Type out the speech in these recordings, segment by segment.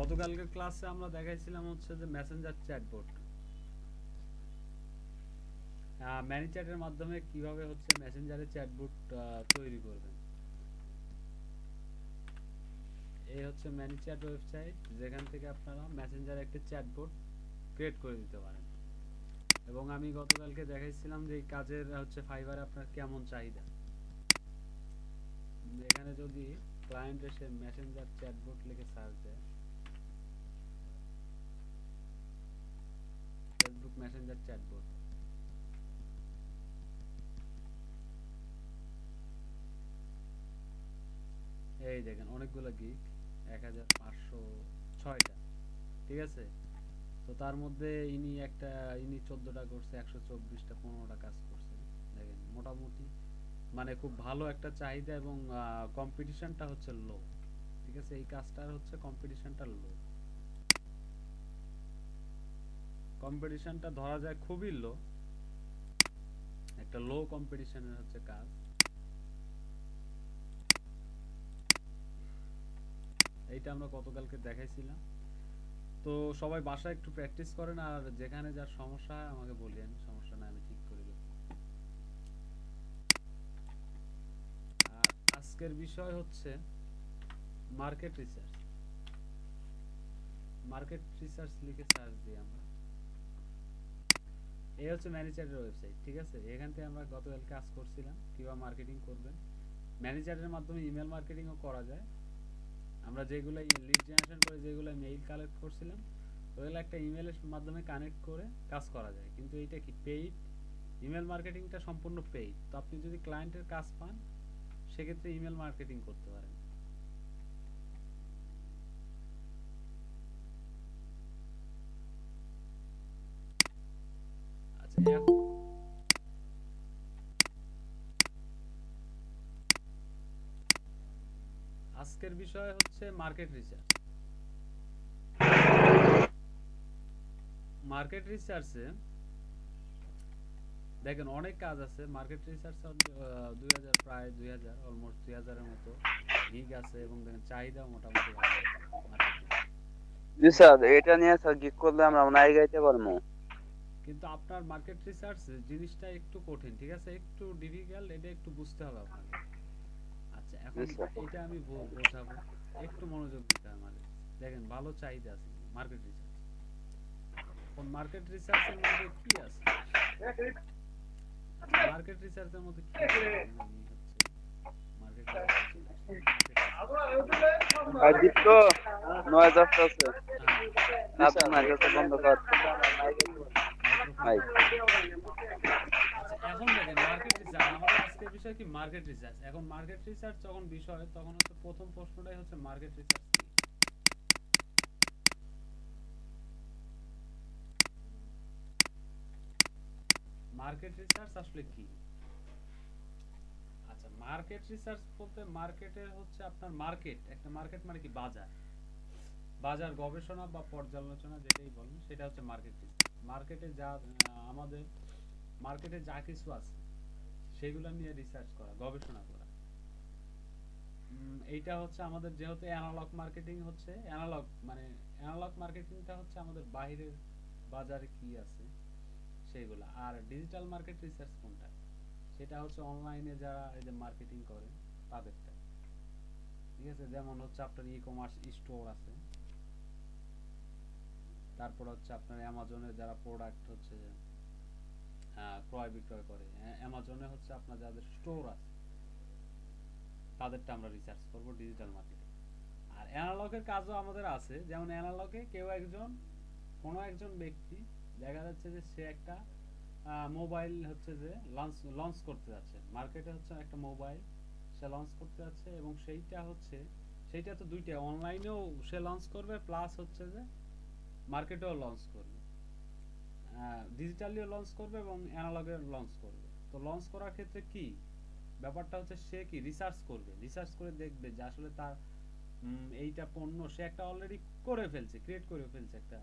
গতকালকের ক্লাসে আমরা দেখাইছিলাম হচ্ছে যে মেসেঞ্জার চ্যাটবট ম্যানিচ্যাটের মাধ্যমে কিভাবে হচ্ছে মেসেঞ্জারে চ্যাটবট তৈরি করবেন। এই হচ্ছে ম্যানিচ্যাট ওয়েবসাইট, যেখান থেকে আপনারা মেসেঞ্জারে একটা চ্যাটবট ক্রিয়েট করে দিতে পারেন। এবং আমি গতকালকে দেখাইছিলাম যে এই কাজের হচ্ছে ফাইবারে আপনার কেমন চাহিদা। এখানে যদি ক্লায়েন্ট এসে মেসেঞ্জার চ্যাটবট লিখে সার্চ দেয়, ফেসবুক মেসেঞ্জার চ্যাটবট, এই দেখেন অনেকগুলো গিগ, 1506টা, ঠিক আছে। তো তার মধ্যে ইনি 14টা করছে, 124টা, 15টা কাজ করছে। দেখেন মোটামুটি মানে খুব ভালো একটা চাহিদা এবং কম্পিটিশনটা হচ্ছে লো, ঠিক আছে। এই কাজটার হচ্ছে কম্পিটিশনটা লো, কম্পিটিশনটা ধরা যায় খুবই লো, একটা লো কম্পিটিশনের হচ্ছে কাজ। এইটা আমরা গতকালকে দেখাইছিলাম। তো সবাই বাসায় একটু প্র্যাকটিস করেন, আর যেখানে যার সমস্যা হয় আমাকে বলেন, সমস্যা না আমি ঠিক করে দেব। আর আজকের বিষয় হচ্ছে মার্কেট রিসার্চ। মার্কেট রিসার্চ লিখে সার্চ দিই আমরা। এই হচ্ছে ম্যানেজারের ওয়েবসাইট, ঠিক আছে। এখান থেকে আমরা গতকাল কাজ করছিলাম কিভাবে মার্কেটিং করবেন। ম্যানেজারের মাধ্যমে ইমেল মার্কেটিংও করা যায়। আমরা যেগুলো লিড জেনারেশন করে যেগুলো মেইল কালেক্ট করছিলাম, ওগুলো একটা ইমেলের মাধ্যমে কানেক্ট করে কাজ করা যায়। কিন্তু এইটা কি পেইড, ইমেল মার্কেটিংটা সম্পূর্ণ পেইড। তো আপনি যদি ক্লায়েন্টের কাজ পান, সেক্ষেত্রে ইমেল মার্কেটিং করতে পারেন। আচ্ছা, আজকের বিষয় হচ্ছে মার্কেট রিসার্চ। মার্কেট রিসার্চে দেখেন অনেক কাজ আছে। মার্কেট রিসার্চ 2000, প্রায় 2000, অলমোস্ট 2000-এর মতো গিগ আছে, এবং দেখেন চাহিদাও মোটামুটি ভালো মার্কেট রিসার্চ। জি স্যার, এটা নিয়ে স্যার গিগ করলে আমরা মনে হয় গাইতে পারবো। কিন্তু আপনার মার্কেট রিসার্চ জিনিসটা একটু কঠিন, ঠিক আছে, একটু ডিফিকাল্ট, এটা একটু বুঝতে হবে আপনাকে। আচ্ছা, জি এখন স্যার। এটা আমি বোঝাবো, একটু মনোযোগ দিতে হবে আমাদের। দেখেন ভালো চাহিদা আছে মার্কেট রিসার্চ। এখন মার্কেট রিসার্চের মধ্যে কি আছে? আচ্ছা, মার্কেট রিসার্চের মধ্যে কি আছে দেখেন, আমি হচ্ছে মার্কেট রিসার্চে চলে আসছি। মার্কেট রিসার্চ, আর দীপ্ত নয় আসতে আছে। হ্যাঁ, আপনার মাইক্রোফোন বন্ধ কর। মাইক্রোফোন ভাই বন্ধ করে। আচ্ছা, এখন দেখেন মার্কেট রিসার্চ, আমাদের আজকের বিষয় কি মার্কেট রিসার্চ। এখন মার্কেট রিসার্চ যখন বিষয়, তখন হচ্ছে প্রথম প্রশ্নটাই হচ্ছে মার্কেট রিসার্চ কি। মার্কেট রিসার্চ আসলে কি? আচ্ছা, মার্কেট রিসার্চ বলতে মার্কেটের হচ্ছে আপনার মার্কেট, একটা মার্কেট মানে কি বাজার, বাজার গবেষণা বা পর্যালোচনা যেটাই বলেন, সেটা হচ্ছে মার্কেট রিসার্চ। মার্কেটে যা আমাদের মার্কেটে যা কিছু আছে সেগুলো নিয়ে রিসার্চ করা, গবেষণা করা। এইটা হচ্ছে আমাদের, যেহেতু অ্যানালগ মার্কেটিং হচ্ছে, অ্যানালগ মানে অ্যানালগ মার্কেটিংটা হচ্ছে আমাদের বাইরের বাজারে কি আছে সেইগুলো। আর ডিজিটাল মার্কেট রিসার্চ কোনটা, সেটা হচ্ছে অনলাইনে যারা এই যে মার্কেটিং করে তাদেরটা, ঠিক আছে। যেমন হচ্ছে আপনার ই কমার্স স্টোর আছে, তারপর হচ্ছে আপনার অ্যামাজনে যারা প্রোডাক্ট হচ্ছে ক্রয় বিক্রয় করে, অ্যামাজনে হচ্ছে আপনার যাদের স্টোর আছে তাদেরটা আমরা রিসার্চ করব ডিজিটাল মার্কেটিং। আর অ্যানালগের কাজও আমাদের আছে। যেমন অ্যানালগে কোনো একজন ব্যক্তি দেখা যাচ্ছে যে সে একটা মোবাইল হচ্ছে যে লঞ্চ করতে যাচ্ছে মার্কেটে, হচ্ছে একটা মোবাইল সে লঞ্চ করতে যাচ্ছে, এবং সেইটা তো দুইটা, অনলাইনেও সে লঞ্চ করবে, প্লাস হচ্ছে যে মার্কেটেও লঞ্চ করবে, ডিজিটালিও লঞ্চ করবে এবং অ্যানালগে লঞ্চ করবে। তো লঞ্চ করার ক্ষেত্রে কি ব্যাপারটা হচ্ছে, সে কি রিসার্চ করবে, রিসার্চ করে দেখবে যে আসলে তার এইটা পণ্য সে একটা অলরেডি করে ফেলছে, ক্রিয়েট করে ফেলছে একটা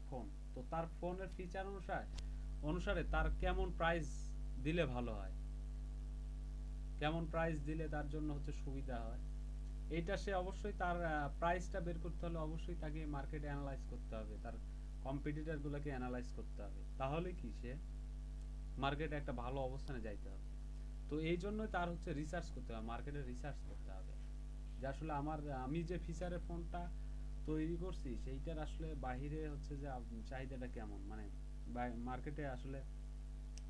ফোন। তো তার ফোনের ফিচার অনুসারে তার কেমন প্রাইস দিলে ভালো হয়, কেমন প্রাইস দিলে তার জন্য হচ্ছে সুবিধা হয়, এইটা সে অবশ্যই তার প্রাইসটা বের করতে হলে অবশ্যই তাকে মার্কেটে অ্যানালাইজ করতে হবে, তার কম্পিটিটর গুলোকে অ্যানালাইজ করতে হবে, তাহলে কি সে মার্কেটে একটা ভালো অবস্থানে যাইতে হবে। তো এই জন্যই তার হচ্ছে রিসার্চ করতে হবে, মার্কেটে রিসার্চ করতে হবে যে আসলে আমি যে ফিচারের ফোনটা তৈরি করছি সেইটার আসলে বাহিরে হচ্ছে যে চাহিদাটা কেমন, মানে মার্কেটে আসলে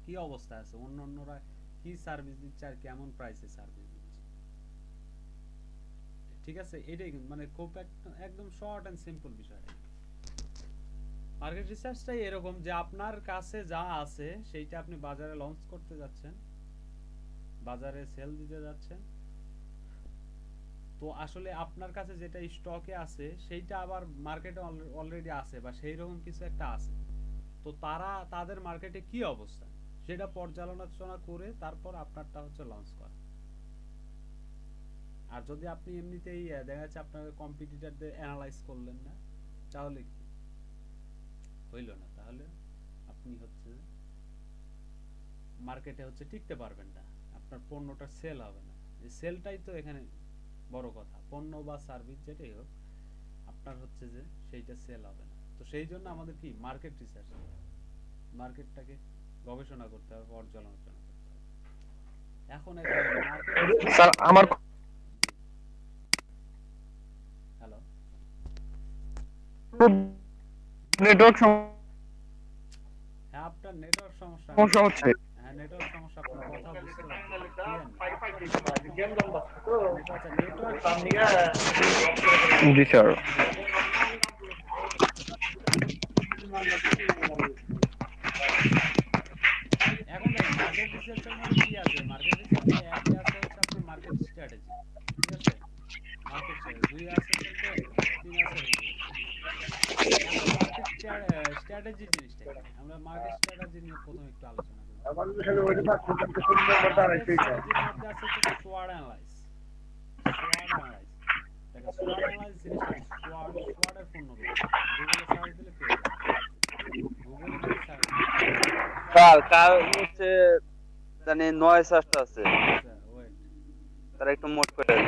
কি অবস্থা আছে, অন্যরা কি সার্ভিস দিচ্ছে আর কেমন প্রাইসে সার্ভিস দিচ্ছে। ঠিক আছে, এটাই কিন্তু মানে খুব একদম শর্ট এন্ড সিম্পল বিষয়। মার্কেট রিসার্চটাই এরকম যে আপনার কাছে যা আছে সেইটা আপনি বাজারে লঞ্চ করতে যাচ্ছেন, বাজারে সেল দিতে যাচ্ছেন, তো আসলে আপনার কাছে যেটা স্টকে আছে সেইটা আবার মার্কেটে অলরেডি আছে বা সেই রকম কিছু একটা আছে, তো তাদের মার্কেটে কি অবস্থা সেটা পর্যালোচনা করে তারপর আপনারটা হচ্ছে লঞ্চ করা। আর যদি আপনি এমনিতেই দেখা যাচ্ছে আপনার কম্পিটিটরদের অ্যানালাইজ করলেন না, তাহলে কি হইল না, তাহলে আপনি হচ্ছে মার্কেটে হচ্ছে টিকতে পারবেন না, আপনার পণ্যটা সেল হবে না। এই সেলটাই তো এখানে বড় কথা, পণ্য বা সার্ভিস যেটাই হোক আপনার হচ্ছে যে সেইটা সেল হবে না। তো সেই জন্য আমাদের কি মার্কেট রিসার্চ, মার্কেটটাকে গবেষণা করতে হবে, পর্যালোচনা করতে হবে। এখন স্যার আমার হ্যালো নেটওয়ার্ক হ্যাঁ আপনার নেটওয়ার্ক সমস্যা হচ্ছে। হ্যাঁ নেটওয়ার্ক সমস্যা, আপনার কথা বুঝতে পারছি। আচ্ছা নেটওয়ার্ক জি স্যার। এখন দেখেন মার্কেট রিসার্চের মধ্যে কি আছে, মার্কেট রিসার্চে একে আছে হচ্ছে আপনার মার্কেট স্ট্র্যাটেজি, ঠিক আছে, মার্কেট স্ট্র্যাটেজি, দুই আছে হচ্ছে তিন আছে রিভিউ। এখন মার্কেট স্ট্র্যাটেজি জিনিসটা কি, আমরা মার্কেট স্ট্র্যাটেজি নিয়ে প্রথমে একটু আলোচনা করি। মার্কেট স্ট্র্যাটেজির মধ্যে আছে হচ্ছে সোয়াট অ্যানালাইজ, সোয়াট অ্যানালাইজ, দেখো সোয়াট অ্যানালাইজ জিনিসটা কি, সোয়াটের পূর্ণরূপ গুগলে সার্চ দিলে পেয়ে যাবেন, গুগলে যদি সার্চ কার হচ্ছে জানি নয়েস আসতে আছে, আচ্ছা ওয়েট তারা একটু মোট করে দেয়।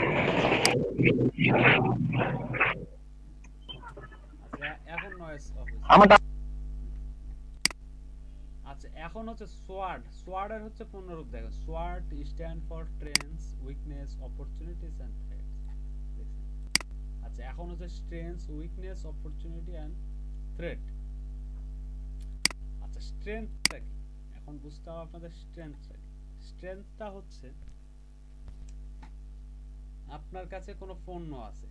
আচ্ছা এখন নয়েজ অফ হয়েছে। আমারটা আচ্ছা এখন হচ্ছে সোয়াট এর হচ্ছে পূর্ণরূপ দেখো, সোয়াট stand for strengths, weakness, opportunities and threats. আচ্ছা এখন হচ্ছে strengths, weakness, opportunity and threat. আচ্ছা স্ট্রেংথটা কি এখন বুঝতে হবে আপনাদের, স্ট্রেংথটা কি, স্ট্রেংথটা হচ্ছে আপনার কাছে কোনো পণ্য আছে,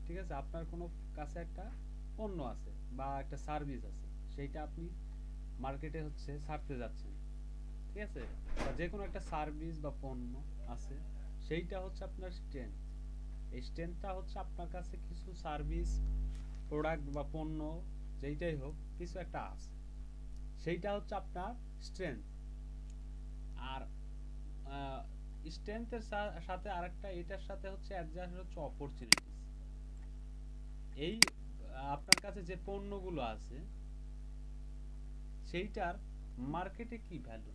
ঠিক আছে, আপনার কোনো কাছে একটা পণ্য আছে বা একটা সার্ভিস আছে, সেইটা আপনি মার্কেটে হচ্ছে ছাড়তে যাচ্ছেন, ঠিক আছে, বা যে কোনো একটা সার্ভিস বা পণ্য আছে, সেইটা হচ্ছে আপনার স্ট্রেংথ। এই স্ট্রেংথটা হচ্ছে আপনার কাছে কিছু সার্ভিস, প্রোডাক্ট বা পণ্য যেইটাই হোক কিছু একটা আছে, সেইটা হচ্ছে আপনার স্ট্রেংথ। আর স্ট্রেংথের সাথে আরেকটা এটার সাথে হচ্ছে অ্যাডজাস্ট হচ্ছে অপরচুনিটিস। এই আপনার কাছে যে পণ্যগুলো আছে সেইটার মার্কেটে কি ভ্যালু,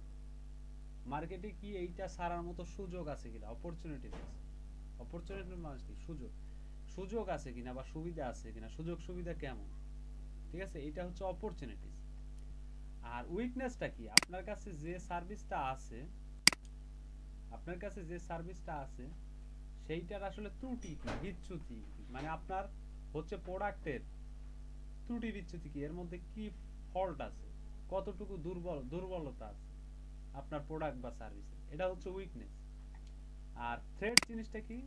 মার্কেটে কি এইটা ছাড়ার মতো সুযোগ আছে কিনা, অপরচুনিটিস আছে, অপরচুনিটি মানে কি সুযোগ, সুযোগ আছে কিনা বা সুবিধা আছে কিনা, সুযোগ সুবিধা কেমন, ঠিক আছে, এটা হচ্ছে অপরচুনিটিস। আর উইকনেসটা কি, আপনার কাছে যে সার্ভিসটা আছে, আপনার কাছে যে সার্ভিসটা আছে সেইটার আসলে ত্রুটি কি, বিচ্যুতি কি, মানে আপনার হচ্ছে প্রোডাক্টের ত্রুটি বিচ্যুতি কি, এর মধ্যে কি ফল্ট আছে, কতটুকু দুর্বলতা আছে আপনার প্রোডাক্ট বা সার্ভিসে, এটা হচ্ছে উইকনেস। আর থ্রেট জিনিসটা কি,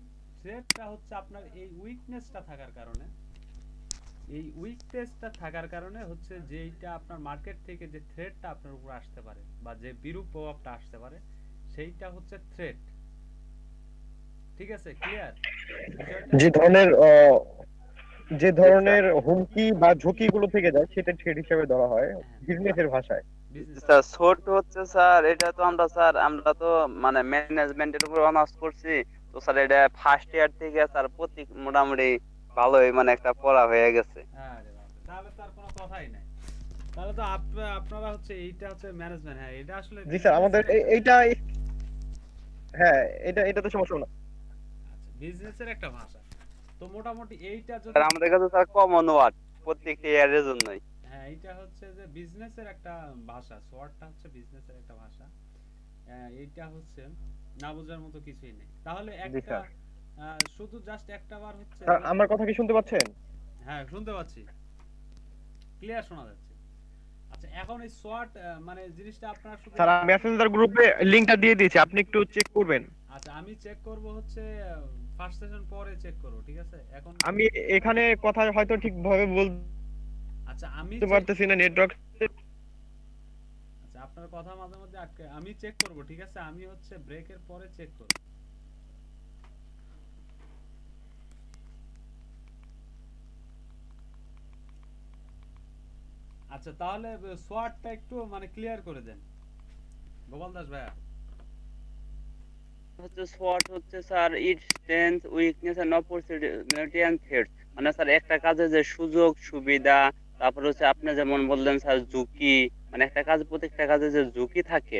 থ্রেটটা হচ্ছে আপনার এই উইকনেসটা থাকার কারণে, এই উইকনেসটা থাকার কারণে হচ্ছে যেইটা আপনার মার্কেট থেকে যে থ্রেটটা আপনার উপর আসতে পারে বা যে বিরূপ প্রভাবটা আসতে পারে সেইটা হচ্ছে থ্রেট। ঠিক আছে, ক্লিয়ার বিষয়টা? যে ধরনের হুমকি বা ঝুঁকিগুলো থেকে যায় সেটা থ্রেট হিসেবে ধরা হয় বিজনেসের ভাষায়। বিজনেস স্যার ছোট হচ্ছে স্যার, এটা তো আমরা তো মানে ম্যানেজমেন্টের উপর অনার্স করছি, তো স্যার এটা ফার্স্ট ইয়ার থেকে স্যার প্রতি মোটামুটি ভালোই মানে একটা পড়া হয়ে গেছে। আরে বাবা, তাহলে তো আর কোনো কথাই নাই, তাহলে তো আপনারা হচ্ছে এইটা হচ্ছে ম্যানেজমেন্ট, হ্যাঁ এটা আসলে জি স্যার, আমাদের এইটা হ্যাঁ এটা তো সমস্যা না। আচ্ছা বিজনেসের একটা ভাষা। তো মোটামুটি এইটা যদি স্যার আমাদের কাছে স্যার কমন ওয়ার্ড প্রত্যেকটা ইয়ারের জন্যই। হ্যাঁ এইটা হচ্ছে যে বিজনেসের একটা ভাষা, সোয়ার্ডটা হচ্ছে বিজনেসের একটা ভাষা। এইটা হচ্ছে না বোঝার মতো কিছুই নেই। তাহলে জি একটা স্যার। শুধু জাস্ট একটা বার হচ্ছে স্যার আমার কথা কি শুনতে পাচ্ছেন? হ্যাঁ শুনতে পাচ্ছি, ক্লিয়ার শোনা যাচ্ছে। আচ্ছা এখন এই সোয়াট মানে জিনিসটা আপনারা শুধু স্যার আমি মেসেঞ্জার গ্রুপে লিংকটা দিয়ে দিয়েছি, আপনি একটু চেক করবেন। আচ্ছা আমি চেক করব হচ্ছে ফার্স্ট সেশন পরে চেক করব, ঠিক আছে? এখন আমি এখানে কথা হয়তো ঠিকভাবে বলতে আচ্ছা আমি পারতেছি না, নেটওয়ার্ক। আচ্ছা আপনার কথা মাঝে মধ্যে আটকে, আমি চেক করব, ঠিক আছে? আমি হচ্ছে ব্রেকের পরে চেক করব। আচ্ছা তাহলে সোয়াটটা একটু মানে ক্লিয়ার করে দেন গোপাল দাস ভাইয়া। হচ্ছে SWOT হচ্ছে sir it strength weakness and opportunity and threats, মানে স্যার একটা কাজে যে সুযোগ সুবিধা, তারপর হচ্ছে আপনি যেমন বললেন স্যার ঝুঁকি, মানে একটা কাজ প্রত্যেকটা কাজে যে ঝুঁকি থাকে,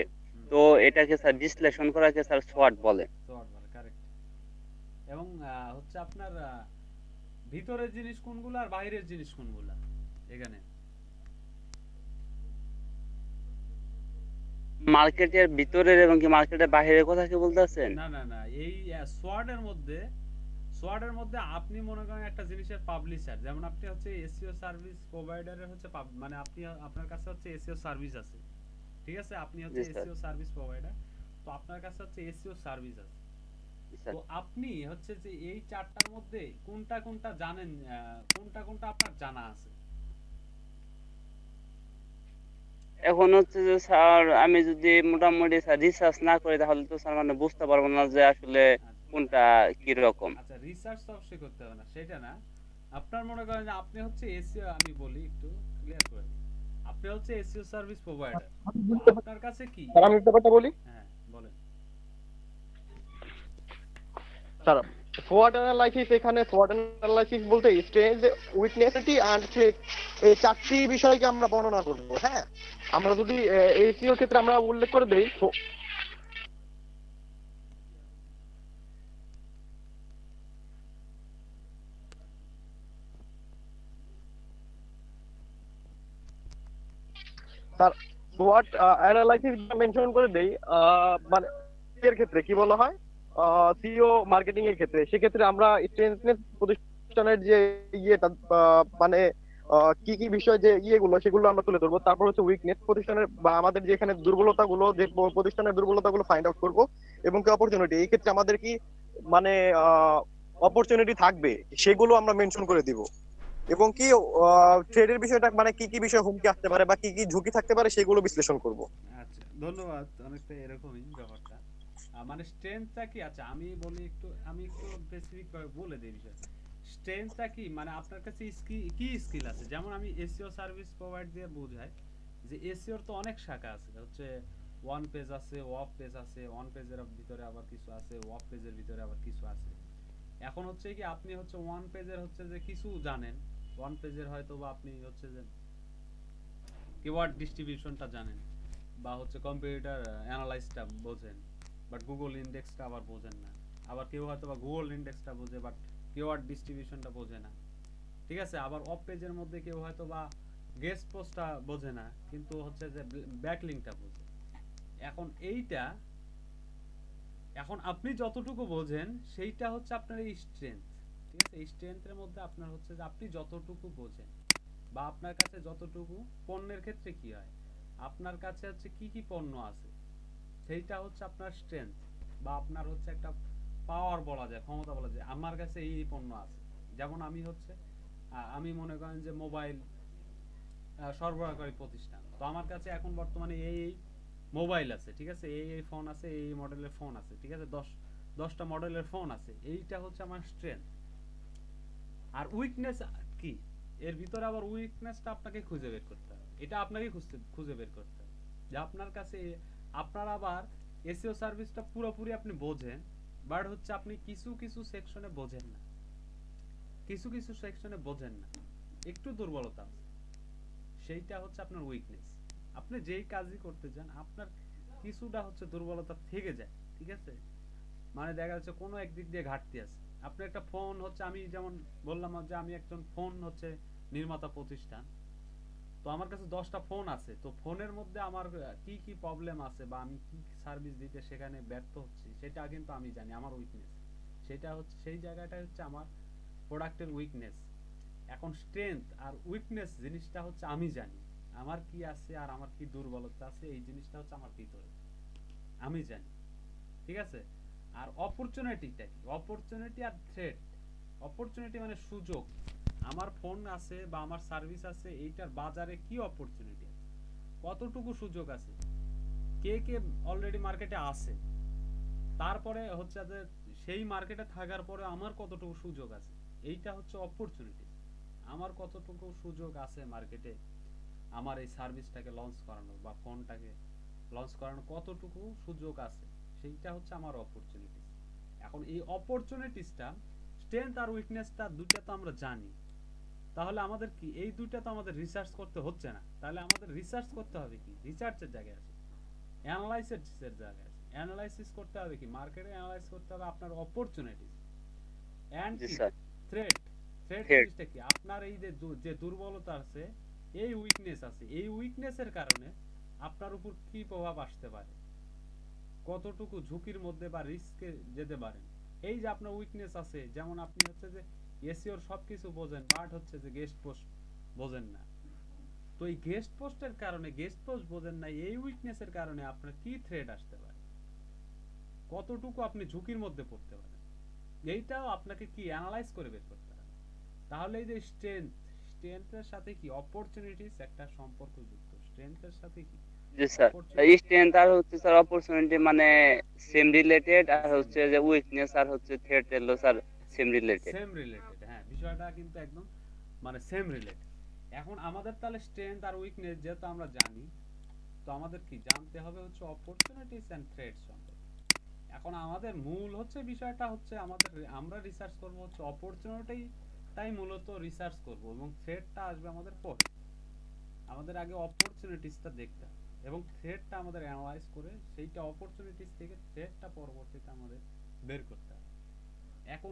তো এটাকে স্যার বিশ্লেষণ করাকে স্যার SWOT বলে। সোয়াট বলে, কারেক্ট। এবং হচ্ছে আপনার ভিতরের জিনিস কোনগুলো আর বাইরের জিনিস কোনগুলো এখানে? মার্কেটের ভিতরের এবং কি মার্কেটের বাইরের কথা কি বলতেছেন? না না না, এই সোয়ার্ডের মধ্যে আপনি মনে করেন একটা জিনিসের পাবলিশার, যেমন আপনি হচ্ছে এসইও সার্ভিস প্রোভাইডারের হচ্ছে মানে আপনি আপনার কাছে হচ্ছে এসইও সার্ভিস আছে, ঠিক আছে? আপনি হচ্ছে জি স্যার। এসইও সার্ভিস প্রোভাইডার, তো আপনার কাছে হচ্ছে এসইও সার্ভিস আছে। জি স্যার। তো আপনি হচ্ছে যে এই চারটার মধ্যে কোনটা কোনটা জানেন, কোনটা কোনটা আপনার জানা আছে? এখন হচ্ছে যে স্যার আমি যদি মোটামুটি স্যার রিসার্চ না করি তাহলে তো স্যার মানে বুঝতে পারবো না যে আসলে আচ্ছা কোনটা কি রকম। আচ্ছা রিসার্চ তো অবশ্যই করতে হবে না, সেটা না। আপনার মনে করেন যে আপনি হচ্ছে এসইও, আমি বলি একটু ক্লিয়ার করে দিই। আপনি হচ্ছে এসইও সার্ভিস প্রোভাইডার, আপনার কাছে কি স্যার আমি ব্যাপারটা বলি। হ্যাঁ বলেন। স্যার SWOT অ্যানালাইসিস, এখানে SWOT অ্যানালাইসিস বলতে স্ট্রেংথ, উইকনেসিটি এন্ড থ্রেট, এই চারটি বিষয়কে আমরা বর্ণনা করব। হ্যাঁ, আমরা যদি এসইও ক্ষেত্রে আমরা উল্লেখ করে দেই, স্যার SWOT অ্যানালাইসিস মেনশন করে দেই, মানে এর ক্ষেত্রে কি বলা হয়, সিও মার্কেটিং এর ক্ষেত্রে, সেক্ষেত্রে আমরা স্ট্রেংথনেস প্রতিষ্ঠানের যে ইয়েটা, মানে কি কি বিষয় যে ইয়েগুলো সেগুলো আমরা তুলে ধরবো। তারপর হচ্ছে উইকনেস প্রতিষ্ঠানের বা আমাদের যে এখানে দুর্বলতাগুলো, যে প্রতিষ্ঠানের দুর্বলতাগুলো ফাইন্ড আউট করবো, এবং কি অপরচুনিটি, এই ক্ষেত্রে আমাদের কি মানে অপরচুনিটি থাকবে সেগুলো আমরা মেনশন করে দিব। এবং কি ট্রেডের বিষয়টা, মানে কি কি বিষয় হুমকি আসতে পারে বা কি কি ঝুঁকি থাকতে পারে সেগুলো বিশ্লেষণ করব। আচ্ছা ধন্যবাদ, অনেকটা এরকমই ব্যাপারটা। মানে স্ট্রেংথটা কি, আচ্ছা আমি বলি একটু, আমি একটু স্পেসিফিক ভাবে বলে দিই বিষয়। স্ট্রেংথটা কি মানে আপনার কাছে কি স্কিল আছে, যেমন আমি এসইও সার্ভিস প্রোভাইড দিয়ে বোঝাই যে এসইওর তো অনেক শাখা আছে, হচ্ছে ওয়ান পেজ আছে, ওয়াব পেজ আছে, ওয়ান পেজের ভিতরে আবার কিছু আছে, ওয়াব পেজের ভিতরে আবার কিছু আছে। এখন হচ্ছে কি আপনি হচ্ছে ওয়ান পেজের হচ্ছে যে কিছু জানেন, ওয়ান পেজের হয়তো বা আপনি হচ্ছে যে কিওয়ার্ড ডিস্ট্রিবিউশনটা জানেন, বা হচ্ছে কম্পিউটার অ্যানালাইসিসটা বোঝেন, বাট গুগল ইন্ডেক্সটা আবার বোঝেন না। আবার কেউ হয়তো বা গুগল ইন্ডেক্সটা বোঝে বাট কিওয়ার্ড ডিস্ট্রিবিউশনটা বোঝে না, ঠিক আছে? আবার অফ পেজের মধ্যে কেউ হয়তো বা গেস্ট পোস্টটা বোঝে না, কিন্তু হচ্ছে যে ব্যাকলিংকটা বোঝে। এখন এইটা, এখন আপনি যতটুকু বোঝেন সেইটা হচ্ছে আপনার এই স্ট্রেংথ, ঠিক আছে? এই স্ট্রেংথের মধ্যে আপনার হচ্ছে যে আপনি যতটুকু বোঝেন বা আপনার কাছে যতটুকু, পণ্যের ক্ষেত্রে কি হয়, আপনার কাছে হচ্ছে কি কি পণ্য আছে সেইটা হচ্ছে আপনার স্ট্রেংথ, বা আপনার হচ্ছে একটা পাওয়ার বলা যায়, ক্ষমতা বলা যায়, আমার কাছে এই পণ্য আছে। যেমন আমি হচ্ছে আমি মনে করেন যে মোবাইল সরবরাহকারী প্রতিষ্ঠান, তো আমার কাছে এখন বর্তমানে এই মোবাইল আছে, ঠিক আছে? এই ফোন আছে, এই মডেলের ফোন আছে, ঠিক আছে? 10টা মডেলের ফোন আছে, এইটা হচ্ছে আমার স্ট্রেংথ। আর উইকনেস কি, এর ভিতরে আবার উইকনেসটা আপনাকে খুঁজে বের করতে হবে, এটা আপনাকে খুঁজে বের করতে হবে যে আপনার কাছে, আপনার আবার এসইও সার্ভিসটা পুরোপুরি আপনি বোঝেন, বাট হচ্ছে আপনি কিছু কিছু সেকশনে বোঝেন না, কিছু কিছু সেকশনে বোঝেন না, একটু দুর্বলতা আছে, সেইটা হচ্ছে আপনার উইকনেস। আপনি যেই কাজই করতে চান আপনার কিছুটা হচ্ছে দুর্বলতা থেকে যায়, ঠিক আছে? মানে দেখা যাচ্ছে কোনো একদিক দিয়ে ঘাটতি আছে, আপনি একটা ফোন হচ্ছে, আমি যেমন বললাম যে আমি একজন ফোন হচ্ছে নির্মাতা প্রতিষ্ঠান, তো আমার কাছে 10টা ফোন আছে, তো ফোনের মধ্যে আমার কি কি প্রবলেম আছে বা আমি কি সার্ভিস দিতে সেখানে ব্যর্থ হচ্ছি সেটা কিন্তু আমি জানি, আমার উইকনেস সেটা হচ্ছে, সেই জায়গাটা হচ্ছে আমার প্রোডাক্টের উইকনেস। এখন স্ট্রেংথ আর উইকনেস জিনিসটা হচ্ছে আমি জানি আমার কি আছে আর আমার কি দুর্বলতা আছে, এই জিনিসটা হচ্ছে আমার ভিতরে আমি জানি, ঠিক আছে। আর অপরচুনিটিটা কি, অপরচুনিটি আর থ্রেট। অপরচুনিটি মানে সুযোগ, আমার ফোন আছে বা আমার সার্ভিস আছে, এইটার বাজারে কি অপরচুনিটি আছে, কতটুকু সুযোগ আছে, কে কে অলরেডি মার্কেটে আছে, তারপরে হচ্ছে যে সেই মার্কেটে থাকার পরে আমার কতটুকু সুযোগ আছে, এইটা হচ্ছে অপরচুনিটি। আমার কতটুকু সুযোগ আছে মার্কেটে আমার এই সার্ভিসটাকে লঞ্চ করানো বা ফোনটাকে লঞ্চ করানো, কতটুকু সুযোগ আছে, সেইটা হচ্ছে আমার অপরচুনিটিস। এখন এই অপরচুনিটিসটা, স্ট্রেংথ আর উইকনেসটা দুইটা তো আমরা জানি, তাহলে আমাদের কি এই দুইটা তো আমাদের রিসার্চ করতে হচ্ছে না, তাহলে আমাদের রিসার্চ করতে হবে কি, রিসার্চের জায়গায় আছে, অ্যানালাইসিসের জায়গায় আছে। অ্যানালাইসিস করতে হবে কি, মার্কেটে অ্যানালাইজ করতে হবে আপনার অপরচুনিটিস এন্ড জি কি স্যার। থ্রেট। Threat thread. জিনিসটা কি, আপনার এই যে যে দুর্বলতা আছে, এই উইকনেস আছে, এই উইকনেসের কারণে আপনার উপর কি প্রভাব আসতে পারে, কতটুকু ঝুঁকির মধ্যে বা রিস্কে যেতে পারেন। এই যে আপনার উইকনেস আছে, যেমন আপনি হচ্ছে যে এসইওর সবকিছু বোঝেন বাট হচ্ছে যে গেস্ট পোস্ট বোঝেন না, তো এই গেস্ট পোস্টের কারণে, গেস্ট পোস্ট বোঝেন না, এই উইকনেসের কারণে আপনার কি থ্রেট আসতে পারে, কতটুকু আপনি ঝুঁকির মধ্যে পড়তে পারেন, এইটাও আপনাকে কি অ্যানালাইজ করে বের করতে হবে। তাহলে এই যে স্ট্রেংথ, স্ট্রেংথের সাথে কি অপরচুনিটিস একটা সম্পর্ক যুক্ত, স্ট্রেংথের সাথে কি জি স্যার। অপরচুনিটি স্ট্রেংথ আর হচ্ছে স্যার অপরচুনিটি মানে সেম রিলেটেড, আর হচ্ছে যে উইকনেস আর হচ্ছে থ্রেট এলো sir same related. Same related, হ্যাঁ বিষয়টা কিন্তু একদম মানে সেম রিলেটেড। এখন আমাদের তাহলে স্ট্রেংথ আর উইকনেস যেহেতু আমরা জানি, তো আমাদের কি জানতে হবে হচ্ছে অপরচুনিটিস এন্ড থ্রেটস সম্পর্কে। এখন আমাদের মূল হচ্ছে বিষয়টা হচ্ছে আমাদের, আমরা রিসার্চ করব হচ্ছে অপরচুনিটি, তাই মূলত রিসার্চ করব, এবং থ্রেটটা আসবে আমাদের পরে। আমাদের আগে অপরচুনিটিসটা দেখতে হবে এবং থ্রেটটা আমাদের অ্যানালাইজ করে সেইটা অপরচুনিটিস থেকে থ্রেটটা পরবর্তীতে আমাদের বের করতে হবে। এখন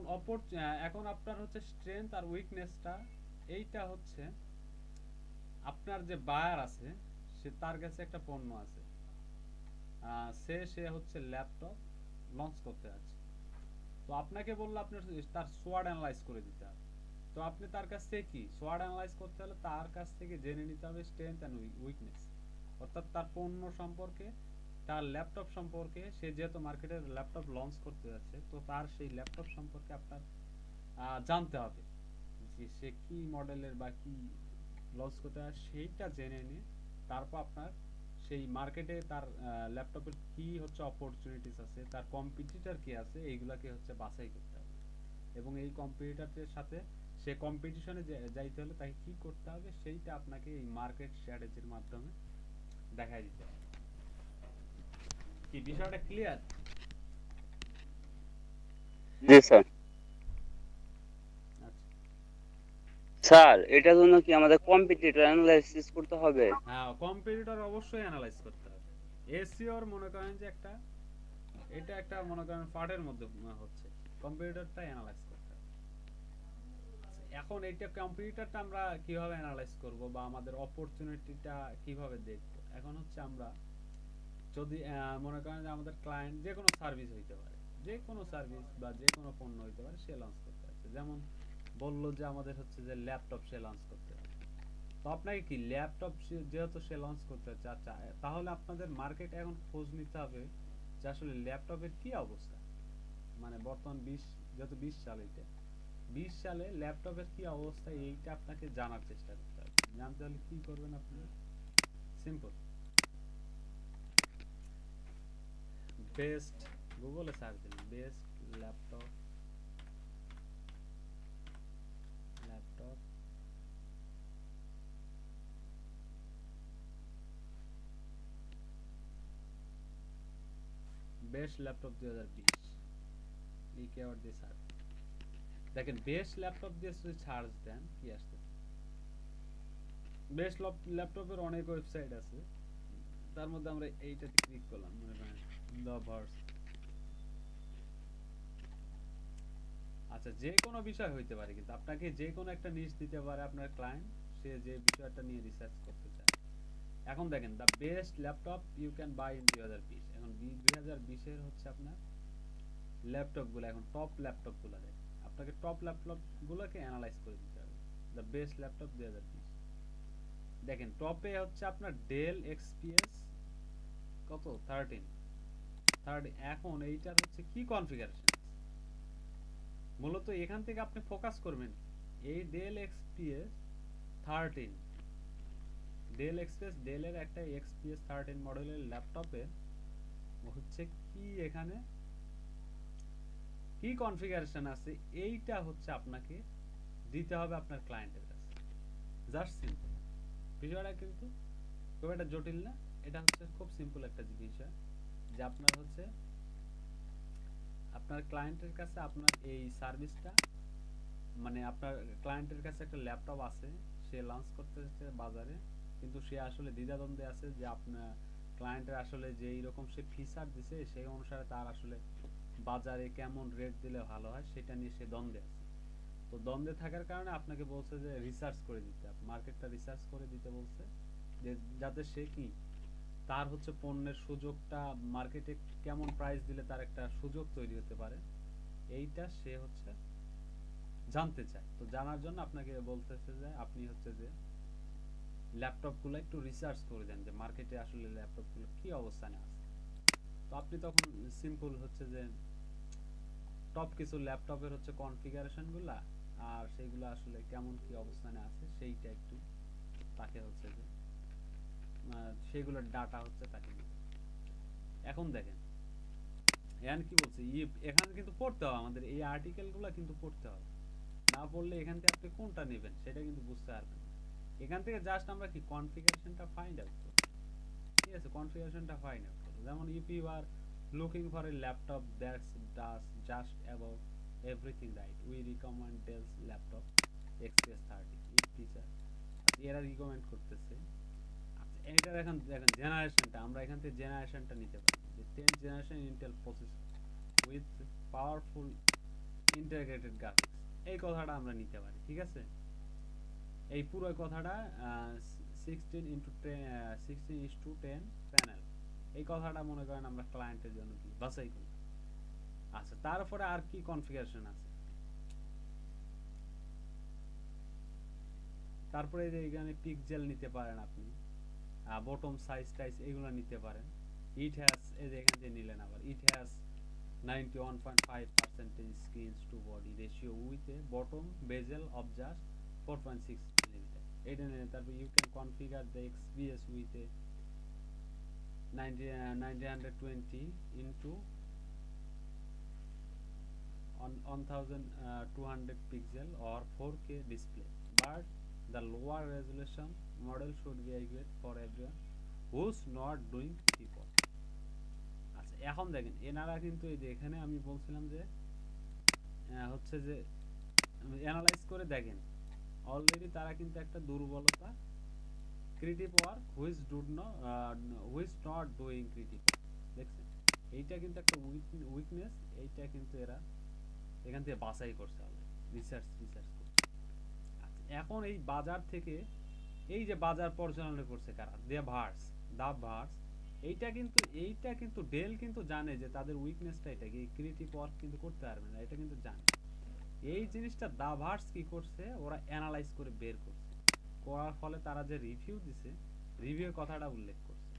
এখন আপনার হচ্ছে স্ট্রেংথ আর উইকনেসটা, এইটা হচ্ছে আপনার যে বায়ার আছে, সে তার কাছে একটা পণ্য আছে, সে হচ্ছে ল্যাপটপ লঞ্চ করতে যাচ্ছে, তো আপনাকে বললো আপনার তার সোয়াট অ্যানালাইজ করে দিতে হবে, তো আপনি তার কাছ থেকে কি সোয়াট অ্যানালাইজ করতে হলে তার কাছ থেকে জেনে নিতে হবে স্ট্রেংথ এন্ড উইকনেস, অর্থাৎ তার পণ্য সম্পর্কে, তার ল্যাপটপ সম্পর্কে, সে যেহেতু মার্কেটে ল্যাপটপ লঞ্চ করতে যাচ্ছে, তো তার সেই ল্যাপটপ সম্পর্কে আপনার জানতে হবে যে সে কি মডেলের বা কি লঞ্চ করতে হয়, সেইটা জেনে নিয়ে তারপর আপনার সেই মার্কেটে তার ল্যাপটপের কি হচ্ছে অপরচুনিটিস আছে, তার কম্পিটিটর কি আছে, এইগুলাকে হচ্ছে বাছাই করতে হবে। এবং এই কম্পিটিটরের সাথে সে কম্পিটিশনে যাইতে হলে তাকে কি করতে হবে, সেইটা আপনাকে এই মার্কেট স্ট্র্যাটেজির মাধ্যমে দেখাই দিতে হবে। কি বিষয়টা ক্লিয়ার? জি স্যার। আচ্ছা, স্যার এটার জন্য কি আমাদের কম্পিটিটর অ্যানালাইসিস করতে হবে? হ্যাঁ কম্পিটিটর অবশ্যই অ্যানালাইজ করতে হবে। এসইওর মনে করেন যে একটা, এটা একটা মনে করেন পার্টের মধ্যে হচ্ছে, কম্পিউটারটা অ্যানালাইজ করতে হবে। এখন এইটা কম্পিউটারটা আমরা কিভাবে অ্যানালাইজ করব বা আমাদের অপরচুনিটিটা কিভাবে দেখব, এখন হচ্ছে আমরা যদি মনে করেন যে আমাদের ক্লায়েন্ট যে কোনো সার্ভিস হইতে পারে, যে কোনো সার্ভিস বা যে কোনো পণ্য হইতে পারে, সে লঞ্চ করতে যাচ্ছে, যেমন বললো যে আমাদের হচ্ছে যে ল্যাপটপ সে লঞ্চ করতে যাচ্ছে, তো আপনাকে কি ল্যাপটপ যেহেতু সে লঞ্চ করতে চাচ্ছে, তাহলে আপনাদের মার্কেট এখন খোঁজ নিতে হবে যে আসলে ল্যাপটপের কি অবস্থা, মানে বর্তমান 20, যেহেতু 20 সাল, এটা 20 সালে ল্যাপটপের কি অবস্থা, এইটা আপনাকে জানার চেষ্টা করতে হবে। জানতে হলে কি করবেন আপনি, সিম্পল, বেস্ট গুগলে সার্চ দিন, best laptop, laptop best laptop 2020, এই কিওয়ার্ড দিয়ে সার্চ দেখেন, বেস্ট ল্যাপটপ দিয়ে যদি সার্চ দেন কি আসছে, বেস্ট ল্যাপটপের অনেক ওয়েবসাইট আছে, তার মধ্যে আমরা এইটাতে ক্লিক করলাম, মনে করেন লাভার্স, আচ্ছা, যে কোনো বিষয় হইতে পারে, কিন্তু আপনাকে যে কোনো একটা নিশ দিতে পারে আপনার ক্লায়েন্ট, সে যে বিষয়টা নিয়ে রিসার্চ করতে চায়। এখন দেখেন, the best laptop you can buy in 2020। এখন 2020-এর হচ্ছে আপনার ল্যাপটপগুলো, এখন টপ ল্যাপটপগুলো দেখেন, আপনাকে টপ ল্যাপটপগুলোকে অ্যানালাইজ করে দিতে হবে। দ্য বেস্ট ল্যাপটপ 2020 দেখেন, টপে হচ্ছে আপনার ডেল এক্সপিএস কত 13। এখন এইটার হচ্ছে কি কনফিগারেশন, মূলত এখান থেকে আপনি ফোকাস করবেন এই ডেল এক্সপিএস 13, ডেলের একটা এক্সপিএস 13 মডেলের ল্যাপটপে হচ্ছে কি, এখানে কি কনফিগারেশন আছে, এইটা হচ্ছে আপনাকে দিতে হবে আপনার ক্লায়েন্টের কাছে। জাস্ট সিম্পল বিষয়টা, কিন্তু খুব একটা জটিল না, এটা হচ্ছে খুব সিম্পল একটা বিষয়, যে আপনার হচ্ছে আপনার ক্লায়েন্টের কাছে আপনার এই সার্ভিসটা, মানে আপনার ক্লায়েন্টের কাছে একটা ল্যাপটপ আছে, সে লঞ্চ করতে যাচ্ছে বাজারে, কিন্তু সে আসলে দ্বিধাদ্বন্দ্বে আছে যে আপনার ক্লায়েন্টের আসলে যে এইরকম সে ফিচার দিছে সেই অনুসারে তার আসলে বাজারে কেমন রেট দিলে ভালো হয় সেটা নিয়ে সে দ্বন্দ্বে আছে। তো দ্বন্দ্বে থাকার কারণে আপনাকে বলছে যে রিসার্চ করে দিতে, মার্কেটটা রিসার্চ করে দিতে বলছে, যে যাতে সে কি তার হচ্ছে পণ্যের সুযোগটা মার্কেটে কেমন প্রাইস দিলে তার একটা সুযোগ তৈরি হতে পারে, এইটা সে হচ্ছে জানতে চায়। তো জানার জন্য আপনাকে বলতেছে যে আপনি হচ্ছে যে ল্যাপটপগুলো একটু রিসার্চ করে দেন, যে মার্কেটে আসলে ল্যাপটপগুলো কি অবস্থানে আছে। তো আপনি তখন সিম্পল হচ্ছে যে টপ কিছু ল্যাপটপের হচ্ছে কনফিগারেশনগুলো আর সেইগুলো আসলে কেমন কি অবস্থানে আছে সেইটা একটু তাকে হচ্ছে যে সেগুলোর ডাটা হচ্ছে তাকে দিতে। এখন দেখেন এখানে কি বলছে, এখানে কিন্তু পড়তে হবে, আমাদের এই আর্টিকেলগুলো কিন্তু পড়তে হবে, না পড়লে এখান থেকে আপনি কোনটা নেবেন সেটা কিন্তু বুঝতে পারবেন। এখান থেকে জাস্ট আমরা কি কনফিগারেশনটা ফাইন্ড আউট করব, ঠিক আছে, কনফিগারেশনটা ফাইন্ড আউট করব। যেমন if you are looking for a laptop that's does just about everything right, we recommend Dell's laptop XPS 30 it feature. এরা রিকমেন্ড করতেছে। আচ্ছা, এটার এখন দেখেন জেনারেশনটা, আমরা এখান থেকে জেনারেশনটা নিতে পারি, যে 10th generation Intel processor with powerful integrated graphics, এই কথাটা আমরা নিতে পারি, ঠিক আছে। এই পুরো কথাটা 16:10 প্যানেল, এই কথাটা মনে করেন আমরা ক্লায়েন্টের জন্য কি বাছাই করি। আচ্ছা, তারপরে আর কি কনফিগারেশন আছে, তারপরে যে এখানে পিক্সেল নিতে পারেন আপনি, বটম সাইজ টাইজ এগুলো নিতে পারেন। ইট হ্যাজ, এই যে এখান থেকে নিলেন আবার, it has 91.5% screens to body ratio with a bottom bezel of just 4.6 millimetre, এটা নিলেন। তারপর you can configure the XPS with a 920 into 1200 pixel or 4K display, but the lower resolution model should be adequate for everyone who's not doing keyboard। আচ্ছা, এখন দেখেন এনারা কিন্তু এই যে এখানে আমি বলছিলাম যে হচ্ছে যে অ্যানালাইজ করে দেখেন, অলরেডি তারা কিন্তু একটা দুর্বলতা, creative work which not doing creative work, দেখছেন, এইটা কিন্তু একটা উইকনেস, এইটা কিন্তু এরা এখান থেকে বাছাই করছে রিসার্চ করছে। আচ্ছা, এখন এই বাজার থেকে এই যে বাজার পরিচালনা করছে কারা, দা ভার্স, এইটা কিন্তু ডেল কিন্তু জানে যে তাদের উইকনেসটা এটা কি, ক্রিয়েটিভ ওয়ার্ক কিন্তু করতে পারবে না, এটা কিন্তু জানে। এই জিনিসটা দা ভার্স কি করছে, ওরা অ্যানালাইজ করে বের করছে, করার ফলে তারা যে রিভিউ দিছে, রিভিউর কথাটা উল্লেখ করছে।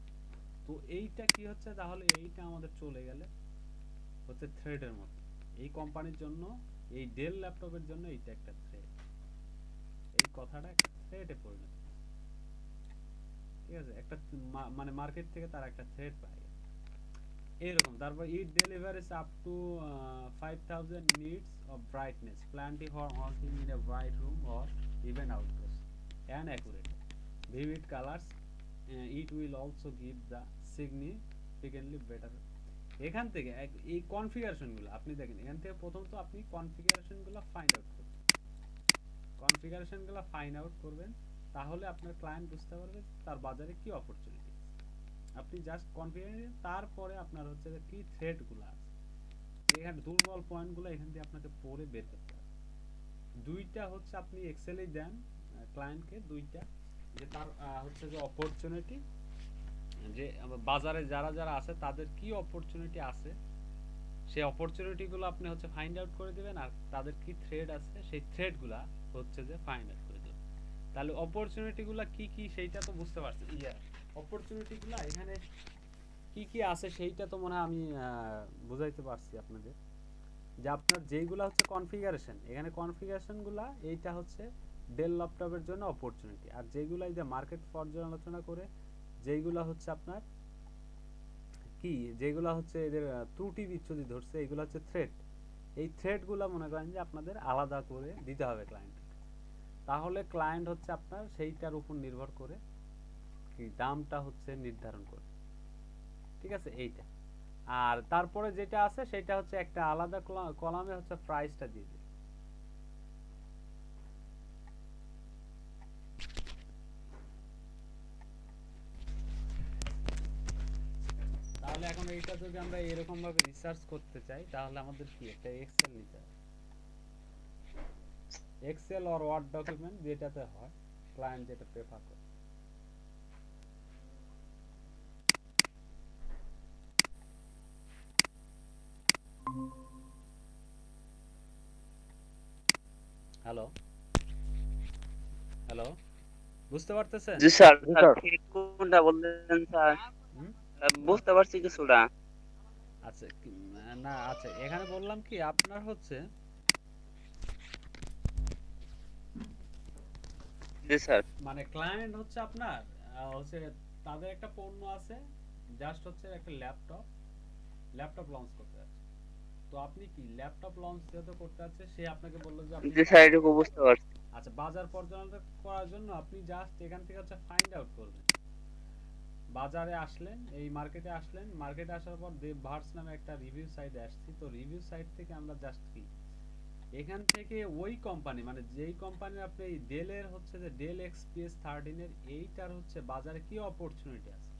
তো এইটা কি হচ্ছে, তাহলে এইটা আমাদের চলে গেলে হচ্ছে থ্রেডের মতো, এই কোম্পানির জন্য, এই ডেল ল্যাপটপের জন্য এইটা একটা থ্রেড, এই কথাটা একটা থ্রেডে পরিণত, ঠিক আছে, একটা মানে মার্কেট থেকে তারা একটা থ্রেড পায় এইরকম। তারপর it delivers up to 5000 nits of brightness, plenty for working in a bright room or even outdoors, and accurate vivid colors, it will also give the significantly better। এখান থেকে এই কনফিগারেশনগুলো আপনি দেখেন, এখান থেকে প্রথমত আপনি কনফিগারেশনগুলো ফাইন্ড আউট করবেন, তাহলে আপনার ক্লায়েন্ট বুঝতে পারবে তার বাজারে কি অপরচুনিটি। আপনি জাস্ট কনফিগারেশন, তারপরে আপনার হচ্ছে যে কি থ্রেটগুলো আছে এখানে দুর্বল পয়েন্টগুলো এখান দিয়ে আপনাকে পড়ে বের করতে হবে। দুইটা হচ্ছে আপনি এক্সেলে দেন ক্লায়েন্টকে, দুইটা যে তার হচ্ছে যে অপরচুনিটি, যে বাজারে যারা যারা আছে তাদের কি অপরচুনিটি আছে, সেই অপরচুনিটিগুলো আপনি হচ্ছে ফাইন্ড আউট করে দিবেন, আর তাদের কি থ্রেড আছে সেই থ্রেডগুলা হচ্ছে যে ফাইন্ড আউট করে দিবেন। তাহলে অপরচুনিটিগুলা কি কি সেইটা তো বুঝতে পারছেন। অপরচুনিটিগুলা এখানে কি কি আছে সেইটা তো মনে হয় আমি বুঝাইতে পারছি আপনাদের, যে আপনার যেইগুলা হচ্ছে কনফিগারেশন, এখানে কনফিগারেশনগুলা এইটা হচ্ছে ডেল ল্যাপটপের জন্য অপরচুনিটি, আর যেইগুলা এই যে মার্কেট পর্যালোচনা করে যেইগুলা হচ্ছে আপনার কি, যেগুলো হচ্ছে এদের ত্রুটি বিচ্ছুতি ধরছে, এগুলো হচ্ছে থ্রেড। এই থ্রেডগুলো মনে করেন যে আপনাদের আলাদা করে দিতে হবে ক্লায়েন্টকে, তাহলে ক্লায়েন্ট হচ্ছে আপনার সেইটার উপর নির্ভর করে কি দামটা হচ্ছে নির্ধারণ করে, ঠিক আছে এইটা। আর তারপরে যেটা আছে সেটা হচ্ছে একটা আলাদা কলামে হচ্ছে প্রাইসটা দিয়ে দিবে। তাহলে এখন এইটা যদি আমরা এরকম ভাবে রিসার্চ করতে চাই তাহলে আমাদের কি একটা এক্সেল নিতে হবে, এক্সেল অর ওয়ার্ড ডকুমেন্ট যেটাতে হয় ক্লায়েন্ট যেটা প্রেফার করে। হ্যালো হ্যালো, বুঝতে পারতেছেন? জি স্যার, জি স্যার। ঠিক কোনটা বললেন স্যার? হুম? বুঝতে পারছি কিছুটা। আচ্ছা না আচ্ছা, এখানে বললাম কি আপনার হচ্ছে জি স্যার। মানে ক্লায়েন্ট হচ্ছে আপনার হচ্ছে তাদের একটা পণ্য আছে, জাস্ট হচ্ছে একটা ল্যাপটপ লঞ্চ করতে আছে। তো আপনি কি ল্যাপটপ লঞ্চ যেহেতু করতে আছে, সে আপনাকে বললো যে আপনি জি স্যার, এটুকু বুঝতে পারছি। আচ্ছা বাজার পর্যালোচনা করার জন্য আপনি জাস্ট এখান থেকে হচ্ছে ফাইন্ড আউট করবেন। বাজারে আসলেন, এই মার্কেটে আসলেন, মার্কেটে আসার পর দেবভার্স নামে একটা রিভিউ সাইটে আসছি। তো রিভিউ সাইট থেকে আমরা জাস্ট কি এখান থেকে ওই কোম্পানি মানে যেই কোম্পানির আপনি ডেলের হচ্ছে যে ডেল এক্সপিএস 13 এর এইটার হচ্ছে বাজারে কি অপরচুনিটি আছে,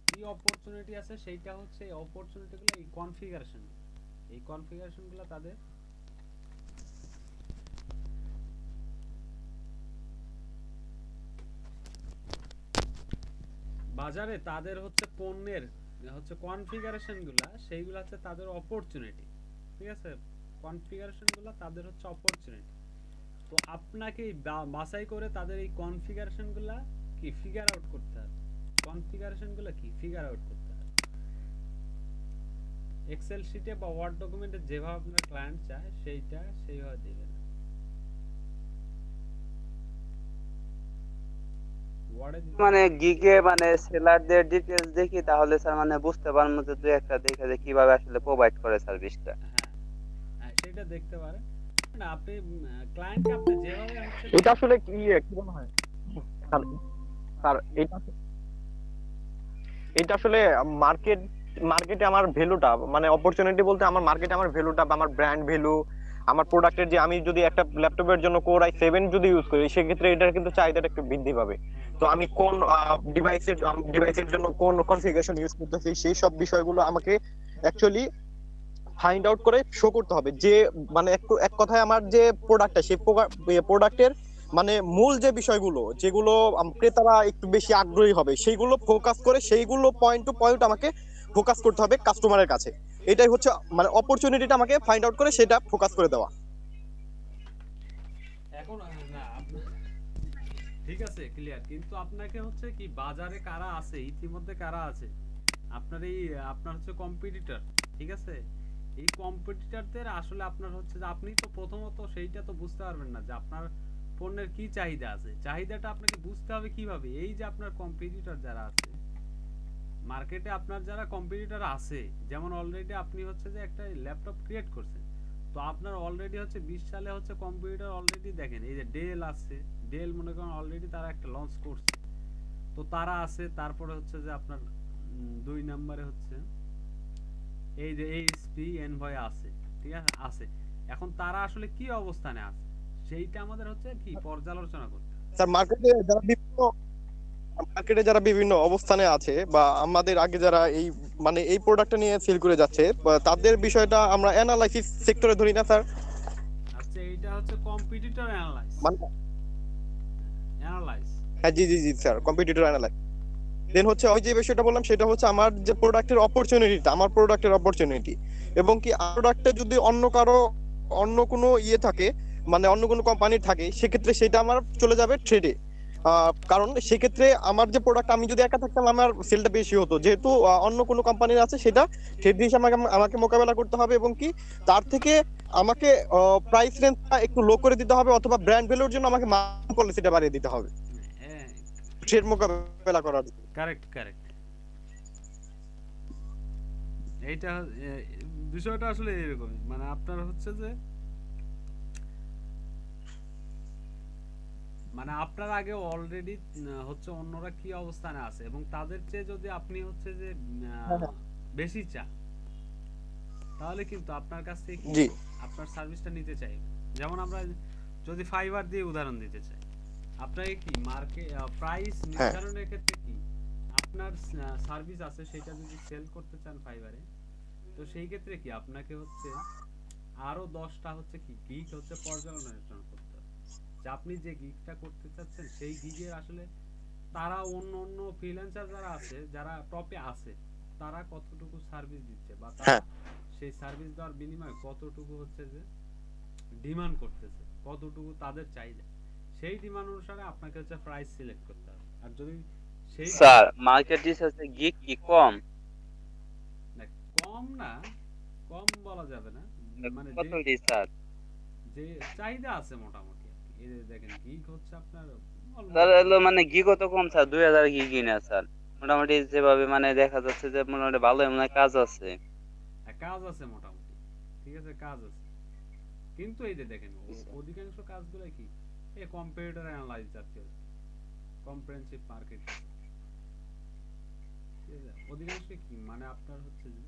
কি অপরচুনিটি আছে সেইটা হচ্ছে এই অপরচুনিটিগুলো, এই কনফিগারেশনগুলো তাদের বাজারে তাদের হচ্ছে পণ্যের হচ্ছে কনফিগারেশনগুলো, সেইগুলো হচ্ছে তাদের অপরচুনিটি, ঠিক আছে? কনফিগারেশনগুলো তাদের হচ্ছে অপরচুনিটি। তো আপনাকে বাছাই করে তাদের এই কনফিগারেশনগুলো কি ফিগার আউট করতে হবে, কনফিগারেশনগুলো কি ফিগার আউট করতে হবে এক্সেল শিটে বা ওয়ার্ড ডকুমেন্টে যেভাবে আপনার ক্লায়েন্ট চায় সেইভাবে দিবেন। মানে গিগে মানে সেলারদের ডিটেইলস দেখি তাহলে স্যার মানে বুঝতে পারবো যে দুই একটা দেখে যে কিভাবে আসলে প্রোভাইড করে সার্ভিসটা। হ্যাঁ হ্যাঁ, সেটা দেখতে পারেন। না আপনি ক্লায়েন্টকে আপনি যেভাবে হচ্ছে এটা আসলে কি মনে হয় স্যার? স্যার এটা আসলে মার্কেটে আমার ভ্যালুটা মানে অপরচুনিটি বলতে আমার মার্কেটে আমার ভ্যালুটা বা আমার ব্র্যান্ড ভ্যালু, আমার প্রোডাক্টের যে আমি যদি একটা ল্যাপটপের জন্য কোর i7 যদি ইউজ করি সেক্ষেত্রে এটার কিন্তু চাহিদাটা একটু বৃদ্ধি পাবে। তো আমি কোন ডিভাইসের জন্য কোন কনফিগারেশন ইউজ করতেছি সেই সব বিষয়গুলো আমাকে অ্যাকচুয়ালি ফাইন্ড আউট করে শো করতে হবে। যে মানে এক কথায় আমার যে প্রোডাক্টটা সেই প্রোডাক্টের মানে মূল যে বিষয়গুলো যেগুলো ক্রেতারা একটু বেশি আগ্রহী হবে সেইগুলো ফোকাস করে সেইগুলো পয়েন্ট টু পয়েন্ট আমাকে ফোকাস করতে হবে কাস্টমারের কাছে। এটাই হচ্ছে মানে অপরচুনিটিটা আমাকে ফাইন্ড আউট করে সেটা ফোকাস করে দেওয়া। এখন না ঠিক আছে ক্লিয়ার, কিন্তু আপনাকে হচ্ছে কি বাজারে কারা আছে, ইতিমধ্যে কারা আছে আপনার হচ্ছে কম্পিটিটর, ঠিক আছে? এই কম্পিটিটরদের আসলে আপনার হচ্ছে যে আপনি তো প্রথমত সেইটা তো বুঝতে পারবেন না যে আপনার পণ্যের কি চাহিদা আছে, চাহিদাটা আপনাকে বুঝতে হবে কিভাবে? এই যে আপনার কম্পিটিটর যারা আছে মার্কেটে, আপনার যারা কম্পিটিটর আছে, যেমন অলরেডি আপনি হচ্ছে যে একটা ল্যাপটপ ক্রিয়েট করছেন, তো আপনার অলরেডি হচ্ছে 20 সালে হচ্ছে কম্পিউটার অলরেডি দেখেন এই যে ডেল আছে, ডেল মনে করেন অলরেডি তারা একটা লঞ্চ করছে, তো তারা আছে। তারপরে হচ্ছে যে আপনার 2 নম্বরে হচ্ছে এই যে এইচপি এনভয় আছে, ঠিক আছে আছে। এখন তারা আসলে কি অবস্থানে আছে সেইটা আমাদের হচ্ছে কি পর্যালোচনা করতে হবে। স্যার মার্কেটে যারা বিভিন্ন অবস্থানে আছে বা আমাদের আগে যারা এই মানে এই প্রোডাক্টটা নিয়ে সেল করে যাচ্ছে, তাদের বিষয়টা আমরা অ্যানালাইসিস সেক্টরে ধরি না স্যার? আচ্ছা, এইটা হচ্ছে কম্পিটিটর মানে অ্যানালাইজ। হ্যাঁ, জি জি জি স্যার, কম্পিটিটর অ্যানালাইসিস। দেন হচ্ছে ওই যে বিষয়টা বললাম সেটা হচ্ছে আমার যে প্রোডাক্টের অপরচুনিটিটা, আমার প্রোডাক্টের অপরচুনিটি, এবং কি প্রোডাক্টে যদি অন্য কারো অন্য কোনো ইয়ে থাকে, মানে অন্য কোনো কোম্পানির থাকে, সেক্ষেত্রে সেটা আমার চলে যাবে ট্রেডে। কারণ সেক্ষেত্রে আমার যে প্রোডাক্ট, আমি যদি একা থাকতাম আমার সেলটা বেশি হতো, যেহেতু অন্য কোনো কোম্পানির আছে সেটা ট্রেড হিসেবে আমাকে আমাকে মোকাবেলা করতে হবে, এবং কি তার থেকে আমাকে প্রাইস রেঞ্জটা একটু লো করে দিতে হবে, অথবা ব্র্যান্ড ভ্যালুর জন্য আমাকে মার্কেটিং পলিসিটা বাড়িয়ে দিতে হবে ট্রেড মোকাবেলা করার। Correct correct. এইটা বিষয়টা আসলে এরকমই, মানে আপনার হচ্ছে যে মানে আপনার আগে অলরেডি হচ্ছে অন্যরা কি অবস্থানে আছে, এবং তাদের চেয়ে যদি আপনি হচ্ছে যে বেশি চান, তাহলে কিন্তু আপনার কাছ থেকে কি আপনার সার্ভিসটা নিতে চাইবে। যেমন আমরা যদি ফাইবার দিয়ে উদাহরণ দিতে চাই, আপনাকে কি মার্কেট প্রাইস নির্ধারণের ক্ষেত্রে কি আপনার সার্ভিস আছে সেটা যদি সেল করতে চান ফাইবারে, তো সেই ক্ষেত্রে কি আপনাকে হচ্ছে আরো 10টা হচ্ছে কি গিগ হচ্ছে পর্যালোচনা করতে হবে, যে আপনি যে গিগটা করতে চাচ্ছেন সেই গিগের আসলে তারা অন্য অন্য ফ্রিল্যান্সার যারা আছে, যারা টপে আছে, তারা কতটুকু সার্ভিস দিচ্ছে, বা তারা সেই সার্ভিস দেওয়ার বিনিময়ে কতটুকু হচ্ছে যে ডিমান্ড করতেছে, কতটুকু তাদের চাহিদা, সেই ডিমান্ড অনুসারে আপনাকে হচ্ছে প্রাইস সিলেক্ট করতে হবে। আর যদি সেই স্যার মার্কেট রিসার্চে গিগ কি কম? কম না, কম বলা যাবে না, মানে কত রিসার্চ যে চাহিদা আছে মোটামুটি। এই যে দেখেন গিগ হচ্ছে আপনার স্যার হলো মানে গিগ তো কম স্যার, 2000 গিগই না স্যার, মোটামুটি যেভাবে মানে দেখা যাচ্ছে যে মোটামুটি ভালো এমন কাজ আছে, কাজ আছে মোটামুটি, ঠিক আছে কাজ আছে, কিন্তু এই যে দেখেন অধিকাংশ কাজগুলো কি এই কম্পিউটার অ্যানালাইজ জাতীয়, কম্প্রিহেনসিভ মার্কেট, ঠিক আছে, অধিকাংশ কি মানে আপনার হচ্ছে যে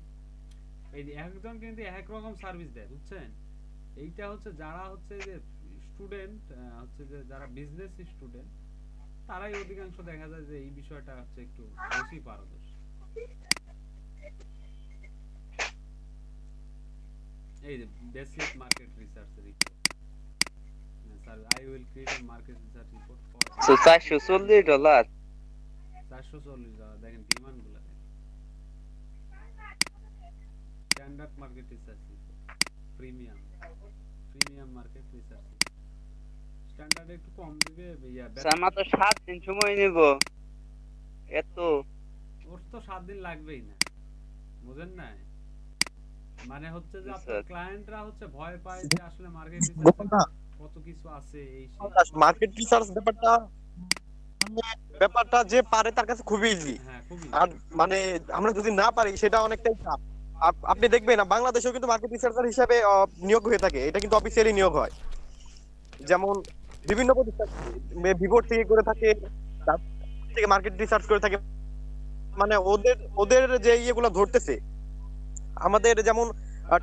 এই যে একজন কিন্তু এক রকম সার্ভিস দেয়, বুঝছেন। এইটা হচ্ছে যারা হচ্ছে যে স্টুডেন্ট, হচ্ছে যে যারা বিজনেস স্টুডেন্ট, তারাই অধিকাংশ দেখা যায় যে এই বিষয়টা হচ্ছে একটু বেশি পারদর্শী। এই যে basic market research report, sir I will create a market research report for $440 $440, দেখেন ডিমান্ড গুলো দেখেন। Standard market research report, premium market research, standard একটু কম দিবে, স্যার মাত্র 7 দিন সময় নেব, এত ওর তো 7 দিন লাগবেই না, বুঝেন না। মানে হচ্ছে যে আপনার ক্লায়েন্টরা হচ্ছে ভয় পায় যে আসলে মার্কেট রিসার্চ কত কিছু আছে, এই মার্কেট রিসার্চ ব্যাপারটা যে পারে তার কাছে খুবই ইজি, আর মানে আমরা যদি না পারি সেটা অনেকটাই চাপ। আপনি দেখবেন না বাংলাদেশেও কিন্তু মার্কেট রিসার্চার হিসেবে নিয়োগ হয়ে থাকে, এটা কিন্তু অফিসিয়ালি নিয়োগ হয়, যেমন বিভিন্ন প্রতিষ্ঠান ভিভোর থেকে করে থাকে, থেকে মার্কেট রিসার্চ করে থাকে, মানে ওদের ওদের যে ইয়েগুলো ধরতেছে। আমাদের যেমন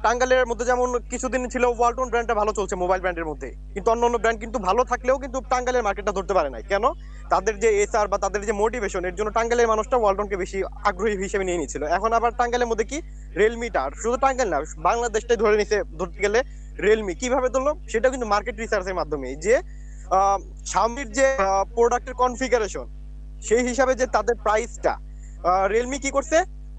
টাঙ্গাইলের মধ্যে যেমন কিছুদিন ছিল ওয়ালটন ব্র্যান্ডটা ভালো চলছে মোবাইল ব্র্যান্ডের মধ্যে, কিন্তু অন্য অন্য ব্র্যান্ড কিন্তু ভালো থাকলেও কিন্তু টাঙ্গাইলের মার্কেটটা ধরতে পারে না। কেন? তাদের যে এসআর বা তাদের যে মোটিভেশন, এর জন্য টাঙ্গাইলের মানুষটা ওয়ালটনকে বেশি আগ্রহী হিসেবে নিয়ে নিয়েছিল। এখন আবার টাঙ্গাইলের মধ্যে কি রিয়েলমিটা, শুধু টাঙ্গাইল না বাংলাদেশটাই ধরে নিছে, ধরতে গেলে রিয়েলমি কিভাবে ধরলো সেটা কিন্তু মার্কেট রিসার্চের মাধ্যমে, যে শাওমির যে প্রোডাক্টের কনফিগারেশন সেই হিসাবে যে তাদের প্রাইসটা রিয়েলমি কি করছে,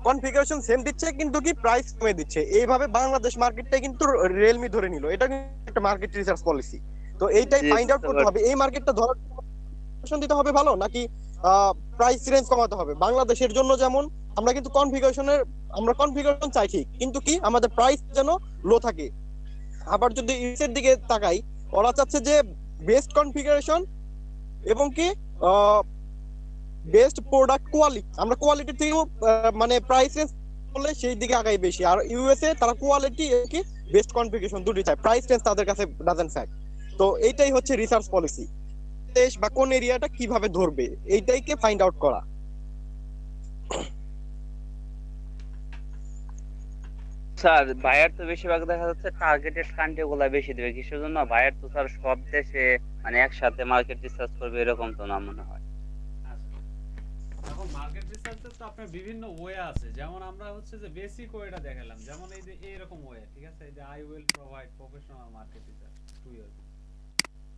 কনফিগারেশন সেম দিচ্ছে কিন্তু কি প্রাইস কমে দিচ্ছে, এইভাবে বাংলাদেশ মার্কেটটা কিন্তু রিয়েলমি ধরে নিল। এটা কিন্তু একটা মার্কেট রিসার্চ পলিসি। তো এইটাই ফাইন্ড আউট করতে হবে এই মার্কেটটা ধরার দিতে হবে ভালো নাকি প্রাইস রেঞ্জ কমাতে হবে। বাংলাদেশের জন্য যেমন আমরা কিন্তু কনফিগারেশন চাই ঠিক, কিন্তু কি আমাদের প্রাইস যেন লো থাকে। আবার যদি ইউএসের দিকে তাকাই, ওরা চাচ্ছে যে বেস্ট কনফিগারেশন এবং কি বেস্ট প্রোডাক্ট কোয়ালিটি, আমরা কোয়ালিটি থেকেও মানে প্রাইস রেঞ্জ বলে সেই দিকে আগাই বেশি। আর ইউএসএ তারা কোয়ালিটি কি বেস্ট কনফিগারেশন দুটোই চায়, প্রাইস রেঞ্জ তাদের কাছে ডাজন্ট ফ্যাক্ট। তো এইটাই হচ্ছে রিসার্চ পলিসি, দেশ বা কোন এরিয়াটা কিভাবে ধরবে এইটাইকে ফাইন্ড আউট করা। স্যার বায়ার তো বেশিরভাগ দেখা যাচ্ছে টার্গেটেড কান্ট্রি গুলা বেশি দেবে, কিসের জন্য? বায়ার তো স্যার সব দেশে মানে একসাথে মার্কেট রিসার্চ করবে এরকম তো না মনে হয়। এখন মার্কেট রিসার্চের তো আপনার বিভিন্ন ওয়ে আছে, যেমন আমরা হচ্ছে যে বেসিক ওয়েটা দেখালাম, যেমন এই যে এইরকম ওয়ে, ঠিক আছে, এই যে I will provide professional market research to your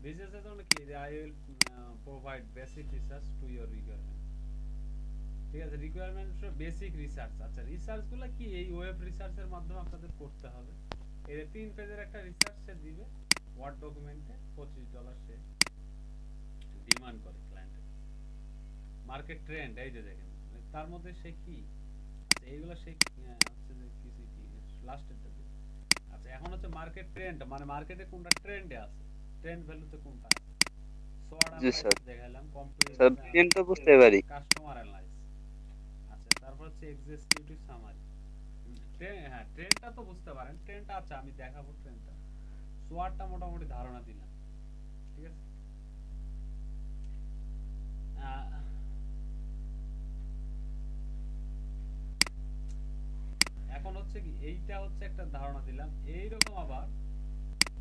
business এর জন্য কি, যে I will provide basic research to your requirement, ঠিক আছে, রিকোয়ারমেন্ট বেসিক রিসার্চ। আচ্ছা রিসার্চ গুলো কি এই ওয়েব রিসার্চের মাধ্যমে আপনাদের করতে হবে। এই যে 3 পেজের একটা রিসার্চ সে দিবে ওয়ার্ড ডকুমেন্টে, $25 সে ডিমান্ড করে ক্লায়েন্টের। মার্কেট ট্রেন্ড এই যে দেখেন, তার মধ্যে সে কি, আচ্ছা এইগুলো সে হচ্ছে যে কিছু কি লাস্টেরটা দিবে। আচ্ছা এখন হচ্ছে মার্কেট ট্রেন্ড, মানে মার্কেটে কোনটা ট্রেন্ডে আছে, ট্রেন্ড ভ্যালুতে কোনটা আছে, সোয়াট জি স্যার। অ্যানালাইসিস দেখাইলাম, কমপ্লিট স্যার প্রিন্ট তো বুঝতে পারি। Customer analysis. আচ্ছা তারপর হচ্ছে এক্সিকিউটিভ সামারি। হ্যাঁ ট্রেন্ডটা তো বুঝতে পারেন, ট্রেন্ডটা আচ্ছা আমি দেখাবো ট্রেন্ডটা, সোয়াটটা মোটামুটি ধারণা দিলাম, ঠিক আছে। এখন হচ্ছে কি, এইটা হচ্ছে একটা ধারণা দিলাম। এইরকম আবার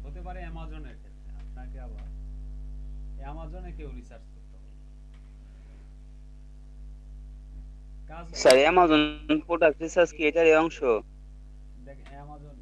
হতে পারে অ্যামাজনের ক্ষেত্রে, আপনাকে আবার অ্যামাজনে কেউ রিসার্চ করতে হবে কাজ। স্যার অ্যামাজন প্রোডাক্ট রিসার্চ কি এটারই অংশ? দেখ অ্যামাজন